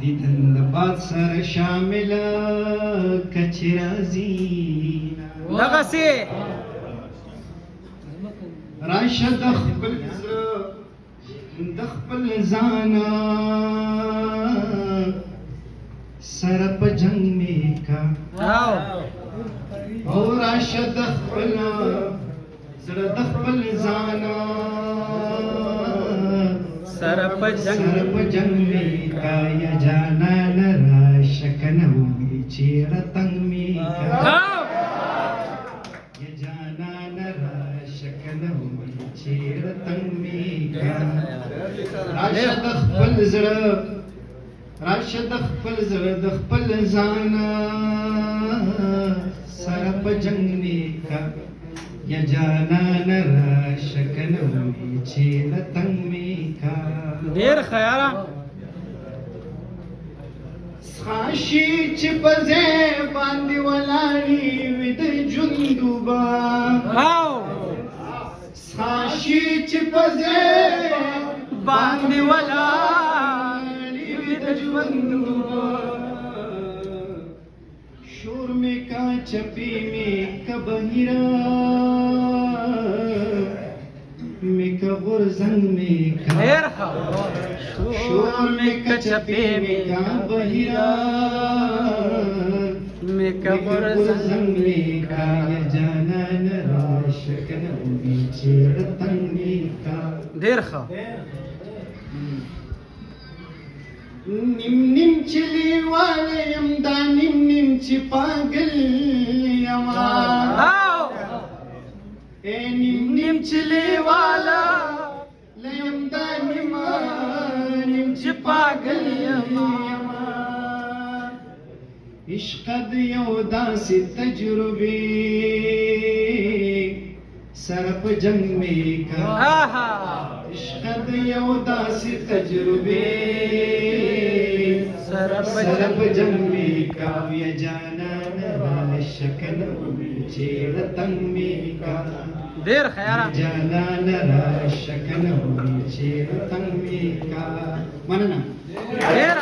دیدن د باد سره شامل کچې راځي دغسې راشه د خپل زړه د خپل ځانه سره په جنګ مې کا او راشه د خپل زړه د خپل ځانه سره په جنګ مې کا یا جانان راشه کنه وي چیرې تنګ مې کا یا جانان راشه کنه وي چیرې تنګ مې کا راشه د خپل زړه راشه د خپل زړه د خپل ځانه سره په جنګ مې کا یا جانان راشه کنه وي چیرې تنګ مې کا ډېر ښه یاره خاشي چې په ځای باندې ولاړې وي د جندوبه خاشي چې په ځای باندې ولاړې وي د جندوبه شور مې کا چپی مې کا بهیرا مې کا غورځنګ مې کا ډېر ښه شور مې کا چپی مې کا بهیرا مې کا غورځنګ مې کا یا جانان راشه کنه وي چیرې تنګ مې کا ډېر ښه نیم نیم چې لیواله یم دا نیم نیم چې پاگل یما اے نیم نیم چې لیواله لیم دا نیم نیم چې پاگل یما عشق د یو داسې تجربې سره په جنګ مې کا عشق د یو داسې تجربې سره په جنګ مې کا یا جانان راشه کنه وي چیرې تنګ مې کا ډېر ښه یاره جانان راشه کنه وي چیرې تنګ مې کا مننه ډېر